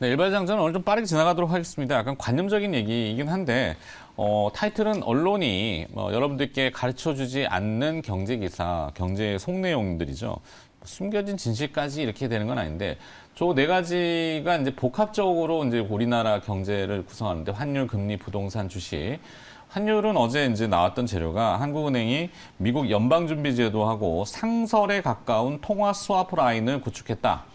네, 일발장전은 오늘 좀 빠르게 지나가도록 하겠습니다. 약간 관념적인 얘기이긴 한데, 타이틀은 언론이 여러분들께 가르쳐주지 않는 경제기사, 경제 속내용들이죠. 숨겨진 진실까지 이렇게 되는 건 아닌데, 저 네 가지가 이제 복합적으로 이제 우리나라 경제를 구성하는데, 환율, 금리, 부동산, 주식. 환율은 어제 이제 나왔던 재료가 한국은행이 미국 연방준비제도하고 상설에 가까운 통화 스와프 라인을 구축했다.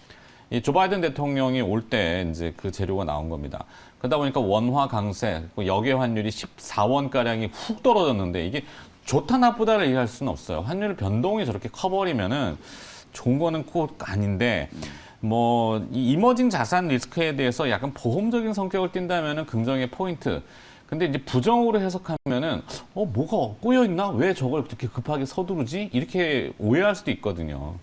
이 조 바이든 대통령이 올 때 이제 그 재료가 나온 겁니다. 그러다 보니까 원화 강세, 역외 환율이 14원가량이 훅 떨어졌는데 이게 좋다 나쁘다를 얘기할 수는 없어요. 환율 변동이 저렇게 커버리면은 좋은 거는 꼭 아닌데 이 이머징 자산 리스크에 대해서 약간 보험적인 성격을 띈다면은 긍정의 포인트. 근데 이제 부정으로 해석하면은 뭐가 꼬여 있나? 왜 저걸 그렇게 급하게 서두르지? 이렇게 오해할 수도 있거든요.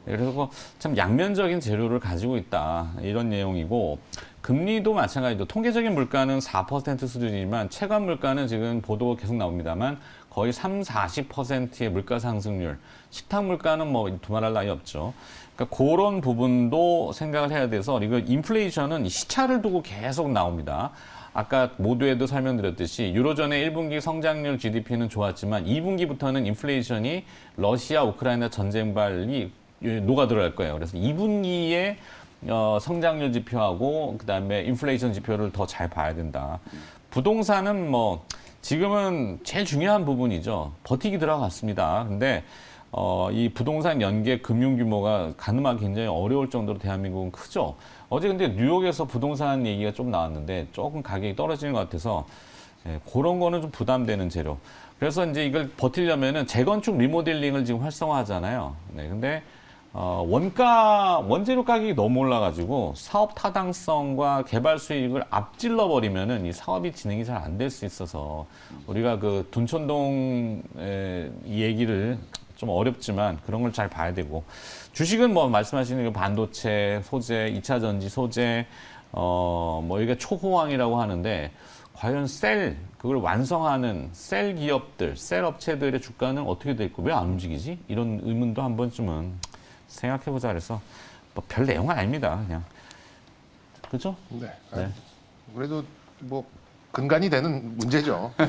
그래서 참 양면적인 재료를 가지고 있다 이런 내용이고 금리도 마찬가지로 통계적인 물가는 4% 수준이지만 체감 물가는 지금 보도가 계속 나옵니다만 거의 3, 40%의 물가 상승률. 식탁 물가는 뭐 두말할 나위 없죠. 그러니까 그런 부분도 생각을 해야 돼서 이거 인플레이션은 시차를 두고 계속 나옵니다. 아까 모두에도 설명드렸듯이 유로존의 1분기 성장률 GDP는 좋았지만 2분기부터는 인플레이션이 러시아 우크라이나 전쟁발이 녹아들어갈 거예요. 그래서 2분기에 성장률 지표하고 그다음에 인플레이션 지표를 더 잘 봐야 된다. 부동산은 지금은 제일 중요한 부분이죠. 버티기 들어갔습니다. 근데 이 부동산 연계 금융 규모가 가늠하기 굉장히 어려울 정도로 대한민국은 크죠. 어제 근데 뉴욕에서 부동산 얘기가 좀 나왔는데 조금 가격이 떨어지는 것 같아서 그런 거는 좀 부담되는 재료. 그래서 이제 이걸 버티려면은 재건축 리모델링을 지금 활성화하잖아요. 네, 근데 원재료 가격이 너무 올라가지고 사업 타당성과 개발 수익을 앞질러 버리면은 이 사업이 진행이 잘 안 될 수 있어서 우리가 그 둔촌동 이 얘기를 좀 어렵지만 그런 걸 잘 봐야 되고 주식은 말씀하시는 그 반도체, 소재, 2차 전지 소재 이게 초호황이라고 하는데 과연 그걸 완성하는 셀 기업들, 셀 업체들의 주가는 어떻게 돼 있고 왜 안 움직이지? 이런 의문도 한 번쯤은 생각해보자 그래서 별 내용은 아닙니다. 그냥 그죠? 네. 네. 그래도 근간이 되는 문제죠. 네.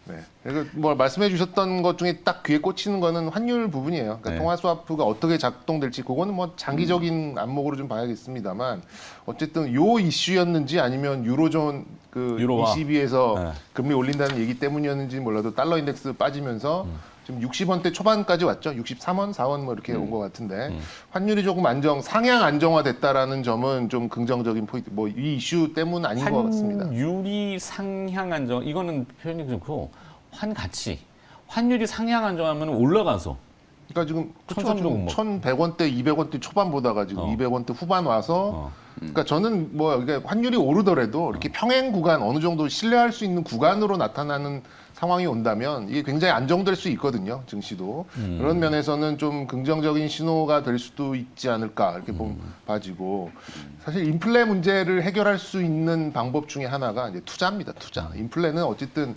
네. 그리고 말씀해 주셨던 것 중에 딱 귀에 꽂히는 거는 환율 부분이에요. 그러니까 네. 통화 스와프가 어떻게 작동될지 그거는 장기적인 안목으로 좀 봐야겠습니다만 어쨌든 요 이슈였는지 아니면 유로존 유로화. 22에서 네. 금리 올린다는 얘기 때문이었는지 몰라도 달러 인덱스 빠지면서 지금 60원대 초반까지 왔죠. 63원, 4원 이렇게 온 것 같은데 환율이 조금 상향 안정화됐다라는 점은 좀 긍정적인 포인트. 이 이슈 때문 아닌 것 같습니다. 환율이 상향 안정 이거는 표현이 그렇고 환가치 환율이 상향 안정하면 올라가서 그러니까 지금 1,300원 1,100원대, 200원대 초반 보다가 지금 200원대 후반 와서 그러니까 저는 이게 환율이 오르더라도 이렇게 평행 구간 어느 정도 신뢰할 수 있는 구간으로 나타나는 상황이 온다면 이게 굉장히 안정될 수 있거든요. 증시도. 그런 면에서는 좀 긍정적인 신호가 될 수도 있지 않을까 이렇게 봐지고 사실 인플레 문제를 해결할 수 있는 방법 중에 하나가 이제 투자입니다. 투자. 인플레는 어쨌든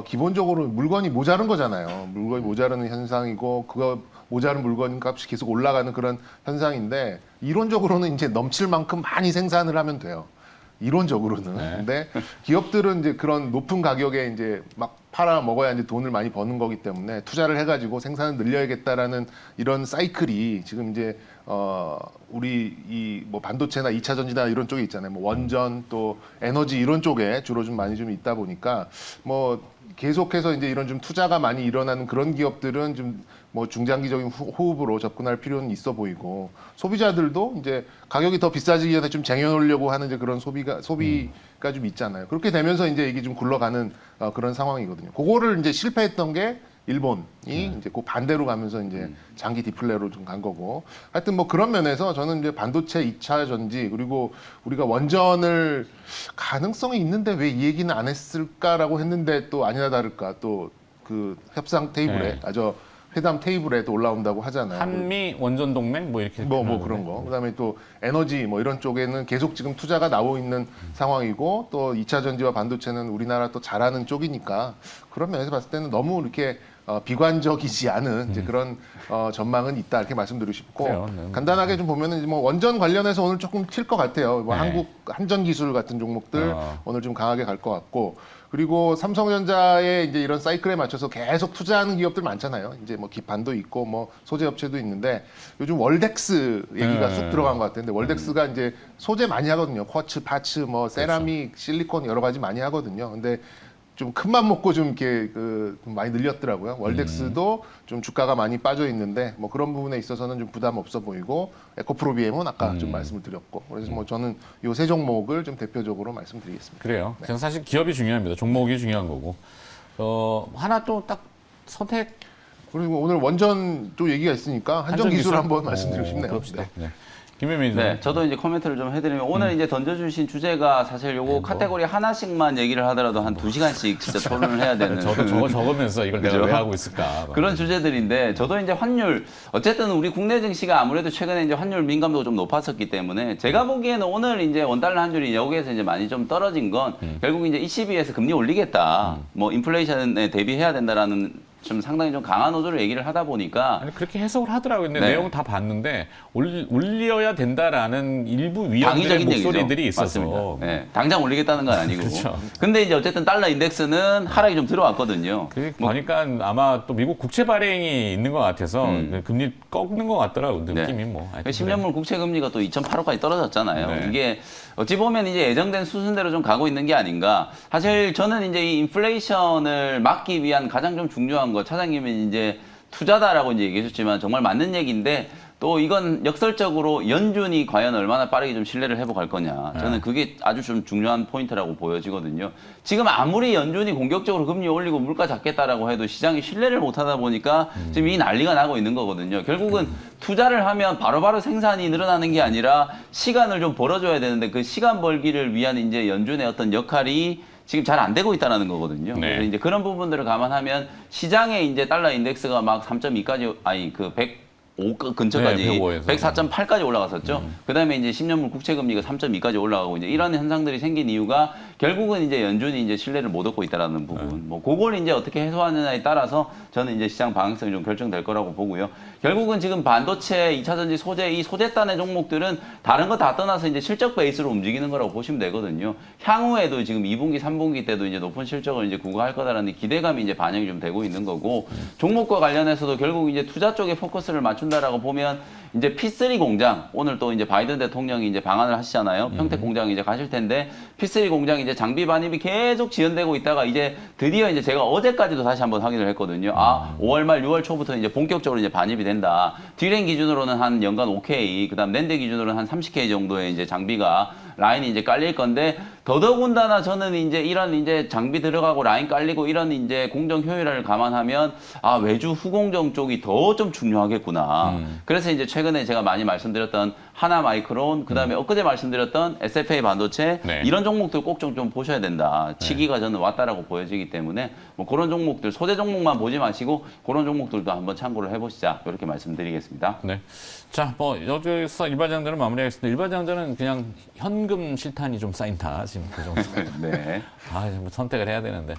기본적으로 물건이 모자른 거잖아요. 물건이 모자르는 현상이고 그거 모자른 물건 값이 계속 올라가는 그런 현상인데 이론적으로는 이제 넘칠 만큼 많이 생산을 하면 돼요. 이론적으로는. 네. 근데 기업들은 이제 그런 높은 가격에 이제 막 팔아 먹어야 이제 돈을 많이 버는 거기 때문에 투자를 해가지고 생산을 늘려야겠다라는 이런 사이클이 지금 이제 우리 이 반도체나 2차 전지나 이런 쪽에 있잖아요. 원전 또 에너지 이런 쪽에 주로 좀 많이 좀 있다 보니까 계속해서 이제 이런 좀 투자가 많이 일어나는 그런 기업들은 좀 중장기적인 호흡으로 접근할 필요는 있어 보이고 소비자들도 이제 가격이 더 비싸지기 전에 좀 쟁여놓으려고 하는 이제 그런 소비가 좀 있잖아요. 그렇게 되면서 이제 이게 좀 굴러가는 그런 상황이거든요. 그거를 이제 실패했던 게 일본이 이제 그 반대로 가면서 이제 장기 디플레로 좀 간 거고 하여튼 그런 면에서 저는 이제 반도체 2차 전지 그리고 우리가 원전을 가능성이 있는데 왜 이 얘기는 안 했을까라고 했는데 또 아니나 다를까 또 그 협상 테이블에 네. 회담 테이블에 또 올라온다고 하잖아요. 한미 원전 동맹 이렇게 그런 거. 그다음에 또 에너지 이런 쪽에는 계속 지금 투자가 나오고 있는 상황이고 또 2차 전지와 반도체는 우리나라 또 잘하는 쪽이니까 그런 면에서 봤을 때는 너무 이렇게 비관적이지 않은 이제 그런 전망은 있다 이렇게 말씀드리고 싶고 그래요. 네. 간단하게 좀 보면은 뭐 원전 관련해서 오늘 조금 튈 것 같아요. 뭐 네. 한국 한전 기술 같은 종목들 오늘 좀 강하게 갈 것 같고 그리고 삼성전자의 이제 이런 사이클에 맞춰서 계속 투자하는 기업들 많잖아요. 이제 뭐 기판도 있고 뭐 소재 업체도 있는데 요즘 월덱스 얘기가 쑥 들어간 것 같은데 월덱스가 이제 소재 많이 하거든요. 쿼츠, 파츠, 뭐 세라믹, 실리콘 여러 가지 많이 하거든요. 근데 좀 큰맘 먹고 좀 이렇게 좀 많이 늘렸더라고요. 월덱스도 좀 주가가 많이 빠져 있는데 뭐 그런 부분에 있어서는 좀 부담 없어 보이고 에코프로비엠은 아까 좀 말씀을 드렸고 그래서 뭐 저는 요 세 종목을 좀 대표적으로 말씀드리겠습니다. 그래요. 저는 사실 기업이 중요합니다. 종목이 중요한 거고. 하나 또 딱 선택 그리고 오늘 원전 쪽 얘기가 있으니까 한전 기술 한번 말씀드리고 싶네요. 그럽시다. 네. 네. 김혜민 네, 저도 이제 코멘트를 좀 해드리면 오늘 이제 던져주신 주제가 사실 요거 카테고리 하나씩만 얘기를 하더라도 한 2시간씩 진짜 토론을 해야 되는 저도 저거 적으면서 이걸 내가 그죠? 왜 하고 있을까. 그런 주제들인데 저도 이제 환율 어쨌든 우리 국내 증시가 아무래도 최근에 이제 환율 민감도가 좀 높았었기 때문에 제가 보기에는 오늘 이제 원달러 환율이 여기에서 이제 많이 좀 떨어진 건 결국 이제 ECB에서 금리 올리겠다, 뭐 인플레이션에 대비해야 된다라는 좀 상당히 좀 강한 호조를 얘기를 하다 보니까 아니 그렇게 해석을 하더라고요. 근데 네. 내용 다 봤는데 올려야 된다라는 일부 위원들의 당위적인 목소리들이 얘기죠. 있어서 맞습니다. 네, 당장 올리겠다는 건 아니고. 그렇죠. 근데 이제 어쨌든 달러 인덱스는 하락이 좀 들어왔거든요. 그게 보니까 아마 또 미국 국채 발행이 있는 것 같아서 금리 꺾는 것 같더라고요. 느낌이 뭐. 하여튼 10년물 국채 금리가 또 2.85까지 떨어졌잖아요. 네. 이게 어찌 보면 이제 예정된 수순대로 좀 가고 있는 게 아닌가. 사실 저는 이제 이 인플레이션을 막기 위한 가장 좀 중요한 거 차장님은 이제 투자다라고 이제 얘기하셨지만 정말 맞는 얘기인데 또 이건 역설적으로 연준이 과연 얼마나 빠르게 좀 신뢰를 회복할 거냐. 저는 그게 아주 좀 중요한 포인트라고 보여지거든요. 지금 아무리 연준이 공격적으로 금리 올리고 물가 잡겠다라고 해도 시장이 신뢰를 못 하다 보니까 지금 이 난리가 나고 있는 거거든요. 결국은 투자를 하면 바로바로 생산이 늘어나는 게 아니라 시간을 좀 벌어줘야 되는데 그 시간 벌기를 위한 이제 연준의 어떤 역할이 지금 잘 안 되고 있다는 거거든요. 네. 그래서 이제 그런 부분들을 감안하면 시장에 이제 달러 인덱스가 막 3.2까지 아니 그 105 근처까지 네, 105에서. 104.8까지 올라갔었죠. 그다음에 이제 10년물 국채 금리가 3.2까지 올라가고 이제 이런 현상들이 생긴 이유가 결국은 이제 연준이 이제 신뢰를 못 얻고 있다라는 부분. 뭐 그걸 이제 어떻게 해소하느냐에 따라서 저는 이제 시장 방향성이 좀 결정될 거라고 보고요. 결국은 지금 반도체, 2차 전지 소재 이 소재단의 종목들은 다른 거 다 떠나서 이제 실적 베이스로 움직이는 거라고 보시면 되거든요. 향후에도 지금 2분기, 3분기 때도 이제 높은 실적을 이제 구가할 거다라는 기대감이 이제 반영이 좀 되고 있는 거고 종목과 관련해서도 결국 이제 투자 쪽에 포커스를 맞춘다라고 보면 이제 P3 공장 오늘 또 이제 바이든 대통령이 이제 방한을 하시잖아요. 평택 공장 이제 가실 텐데 P3 공장 이제 장비 반입이 계속 지연되고 있다가 이제 드디어 이제 제가 어제까지도 다시 한번 확인을 했거든요. 5월 말 6월 초부터 이제 본격적으로 이제 반입이 된다. 디램 기준으로는 한 연간 5K, 그다음 낸드 기준으로는 한 30K 정도의 이제 장비가 라인이 이제 깔릴 건데 더더군다나 저는 이제 이런 이제 장비 들어가고 라인 깔리고 이런 이제 공정 효율화를 감안하면 외주 후공정 쪽이 더 좀 중요하겠구나. 그래서 이제 최근에 제가 많이 말씀드렸던 하나 마이크론, 그다음에 엊그제 말씀드렸던 SFA 반도체 네. 이런 종목들 꼭 좀 보셔야 된다. 치기가 저는 왔다라고 보여지기 때문에 뭐 그런 종목들 소재 종목만 보지 마시고 그런 종목들도 한번 참고를 해보시자 이렇게 말씀드리겠습니다. 네. 자, 뭐 여기서 일반장전을 마무리하겠습니다. 일반장전은 그냥 현금 실탄이 좀 쌓인다 지금 그 정도. 네. 뭐 선택을 해야 되는데.